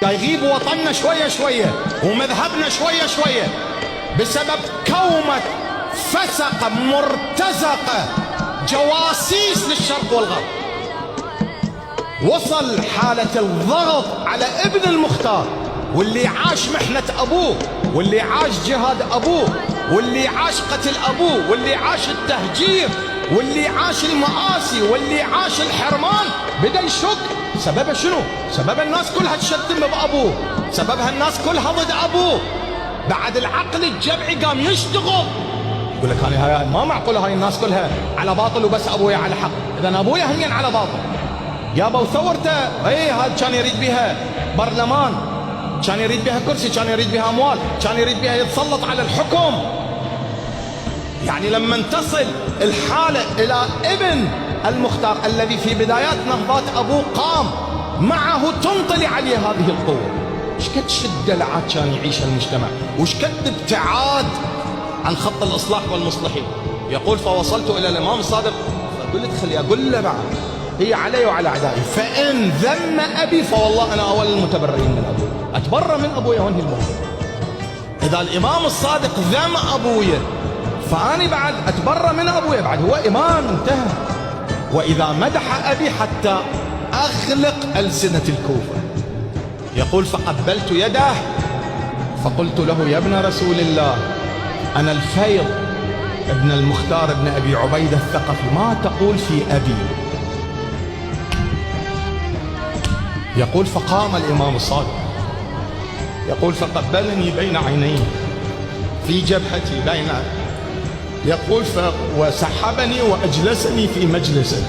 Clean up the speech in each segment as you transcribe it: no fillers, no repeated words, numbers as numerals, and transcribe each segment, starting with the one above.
يغيب وطننا شوية شوية ومذهبنا شوية شوية بسبب كومة فسقة مرتزقة جواسيس للشرق والغرب. وصل حالة الضغط على ابن المختار، واللي عاش محنة أبوه، واللي عاش جهاد أبوه، واللي عاش قتل أبوه، واللي عاش التهجير، واللي عاش المآسي، واللي عاش الحرمان، بدأ يشك سببه شنو؟ سبب الناس كلها تشتم بأبوه، سببها الناس كلها ضد أبوه. بعد العقل الجمعي قام يشتغل، يقول لك هاي ما معقولة، هاي الناس كلها على باطل وبس أبويا على حق، إذا أبويا هم على باطل. يابا وثورته هذا كان يريد بها برلمان، كان يريد بها كرسي، كان يريد بها أموال، كان يريد بها يتسلط على الحكم. يعني لما تصل الحالة إلى ابن المختار الذي في بدايات نهضات أبوه قام معه تنطلي عليه هذه القوة، ايش قد شدة لعاد كان يعيش المجتمع، وش قد ابتعاد عن خط الإصلاح والمصلحين. يقول فوصلت إلى الإمام الصادق فقلت خلي أقول له بعد هي علي وعلى أعدائي، فإن ذم أبي فوالله أنا أول المتبرئين من أبوي، أتبرى من أبويا وانهي الموضوع. إذا الإمام الصادق ذم أبويا فأنا بعد أتبرى من أبويا، بعد هو إمام انتهى. وإذا مدح أبي حتى أغلق ألسنة الكوفة. يقول فقبلت يده فقلت له يا ابن رسول الله أنا الفيض ابن المختار ابن أبي عبيدة الثقفي، ما تقول في أبي؟ يقول فقام الإمام الصادق يقول فقبلني بين عينيه في جبهتي بين، يقول وسحبني وأجلسني في مجلسه،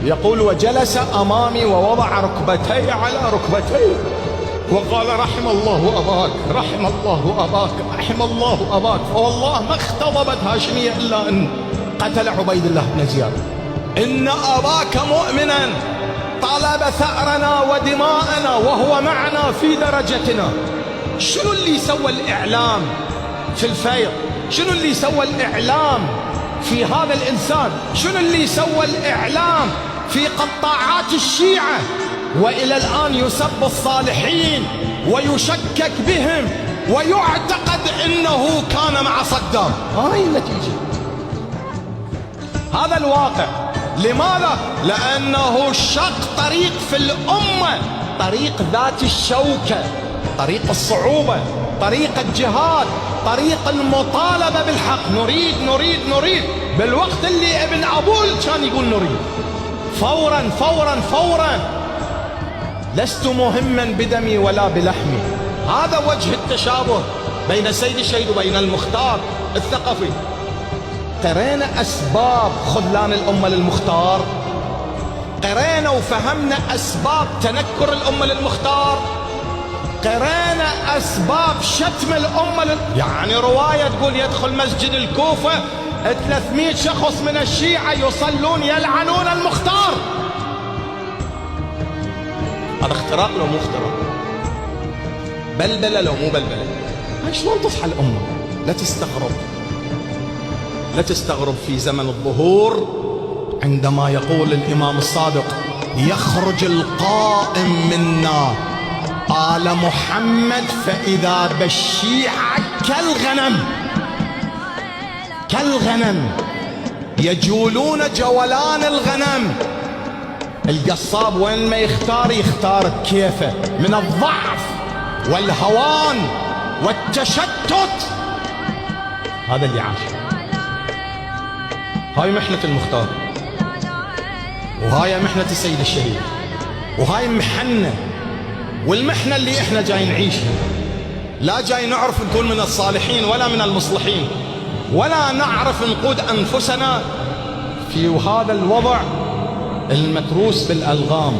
يقول وجلس أمامي ووضع ركبتي على ركبتي وقال رحم الله أباك، رحم الله أباك، رحم الله أباك، فوالله ما اختضبت هاشمية إلا أن قتل عبيد الله بن زياد. إن أباك مؤمنا طلب ثأرنا ودماءنا وهو معنا في درجتنا. شنو اللي سوى الإعلام في الفيض؟ شنو اللي سوى الإعلام في هذا الإنسان؟ شنو اللي سوى الإعلام في قطاعات الشيعة؟ وإلى الآن يسب الصالحين ويشكك بهم ويعتقد أنه كان مع صدام. هاي النتيجة، هذا الواقع. لماذا؟ لأنه شق طريق في الأمة، طريق ذات الشوكة، طريق الصعوبة، طريق الجهاد، طريق المطالبة بالحق. نريد نريد نريد، بالوقت اللي ابن أبول كان يقول نريد فورا فورا فورا. لست مهما بدمي ولا بلحمي. هذا وجه التشابه بين سيد الشهيد وبين المختار الثقفي. قرينا أسباب خذلان الأمة للمختار، قرينا وفهمنا أسباب تنكر الأمة للمختار، قرينا أسباب شتم الأمة يعني رواية تقول يدخل مسجد الكوفة 300 شخص من الشيعة يصلون يلعنون المختار. هذا اختراق لو مو اختراق؟ بلبلة لو مو بلبلة؟ هاي شلون تصحى الأمة؟ لا تستغرب، لا تستغرب في زمن الظهور عندما يقول الإمام الصادق يخرج القائم منا آل محمد فإذا بالشيعة كالغنم، كالغنم يجولون جولان الغنم. القصاب وين ما يختار يختار كيفه، من الضعف والهوان والتشتت. هذا اللي عاش. هاي محنة المختار، وهاي محنة السيد الشهيد، وهاي محنة. والمحنة اللي احنا جاي نعيشها لا جاي نعرف نكون من الصالحين ولا من المصلحين، ولا نعرف نقود أنفسنا في هذا الوضع المتروس بالألغام.